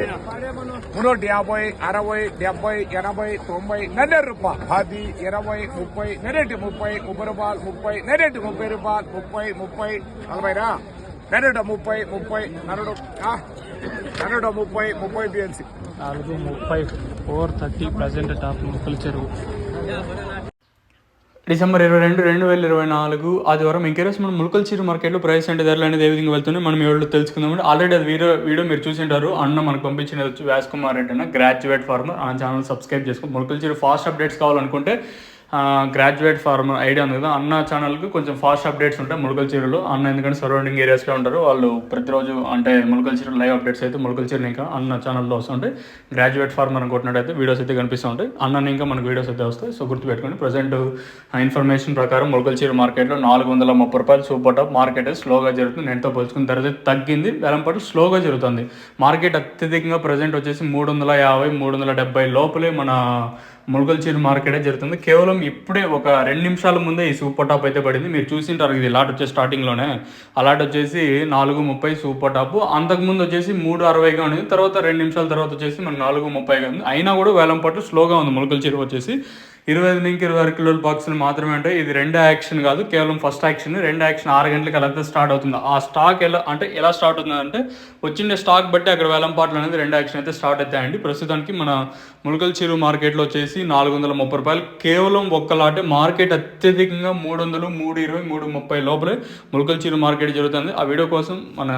350, 60, 70, 80, 90, నెల్లూరు రూపాయలు 10, 20, 30, నెరెటి 30, 30 రూపాయలు 30, నెరెటి 30 రూపాయలు 30, 30, 40 రా, నెరెట 30, 30, నరుడు 30, 30 బిఎన్సి 430 430 ప్రజెంట్ టాప్ ముక్కల చెరువు. డిసెంబర్ 22, 2024 ఆదివారం ఇంకేరోజు మనం ములకల చీర మార్కెట్లో ప్రైస్ అంటే ధరలు అనేది ఏ విధంగా వెళ్తున్నాయి మనం ఎవరు తెలుసుకుందామండి. ఆల్రెడీ అది వీడియో మీరు చూసింటారు. అన్న మనకు పంపించినది వచ్చి వ్యాస్ కుమార్ రెడ్డి అన్న, గ్రాడ్యుయేట్ ఫార్మర్. ఆ ఛానల్ సబ్స్క్రైబ్ చేసుకో. ములకల చీర ఫాస్ట్ అప్డేట్స్ కావాలనుకుంటే గ్రాడ్యుయేట్ ఫార్మర్ ఐడియా ఉంది కదా, అన్న ఛానల్కి కొంచెం ఫాస్ట్ అప్డేట్స్ ఉంటాయి ములకల చీరలో. అన్న ఎందుకంటే సరౌండింగ్ ఏరియాస్లో ఉంటారు వాళ్ళు, ప్రతిరోజు అంటే ములకల చీర లైవ్ అప్డేట్స్ అయితే ములకల చీరని ఇంకా అన్న ఛానల్లో వస్తుంటాయి. గ్రాడ్యుయేట్ ఫార్మర్ అనుకుంటున్నట్టయితే వీడియోస్ అయితే కనిపిస్తూ ఉంటాయి. అన్న ఇంకా మనకు వీడియోస్ అయితే వస్తాయి. సో గుర్తుపెట్టుకోండి. ప్రజెంట్ ఇన్ఫర్మేషన్ ప్రకారం ములకల చీర మార్కెట్లో 430 రూపాయలు సూపర్ టాప్ మార్కెట్ స్లోగా జరుగుతుంది. నేనుతో పోల్చుకుని ధర అయితే తగ్గింది, వేలంపాటు స్లోగా జరుగుతుంది. మార్కెట్ అత్యధికంగా ప్రజెంట్ వచ్చేసి 350, 370 లోపలే మన ములకల చీర మార్కెటే జరుగుతుంది. కేవలం ఇప్పుడే ఒక 2 నిమిషాల ముందే ఈ సూపర్ టాప్ అయితే పడింది. మీరు చూసింటారు ఇది లాట్ వచ్చేసి స్టార్టింగ్లోనే. అలాట్ వచ్చేసి 430 సూపర్ టాప్. అంతకుముందు వచ్చేసి 360గా ఉంది. తర్వాత 2 నిమిషాల తర్వాత వచ్చేసి మన 430గా ఉంది. అయినా కూడా వేలంపాటు స్లోగా ఉంది. ములకల చీర వచ్చేసి 25 నుంచి 26 కిలోల బాక్సులు మాత్రమే ఉంటాయి. ఇది రెండో యాక్షన్ కాదు, కేవలం ఫస్ట్ యాక్షన్. రెండో యాక్షన్ 6 గంటలకు అలా స్టార్ట్ అవుతుంది. ఆ స్టాక్ ఎలా స్టార్ట్ అవుతుంది అంటే వచ్చిండే స్టాక్ బట్టి అక్కడ వేలంపాట్లు అనేది రెండో యాక్షన్ అయితే స్టార్ట్ అవుతాయండి. ప్రస్తుతానికి మన ములకల చీర మార్కెట్లో వచ్చేసి 430 రూపాయలు కేవలం ఒక్క లాటే. మార్కెట్ అత్యధికంగా 300, 320, 330 లోపలే ములకల చీర మార్కెట్ జరుగుతుంది. ఆ వీడియో కోసం మన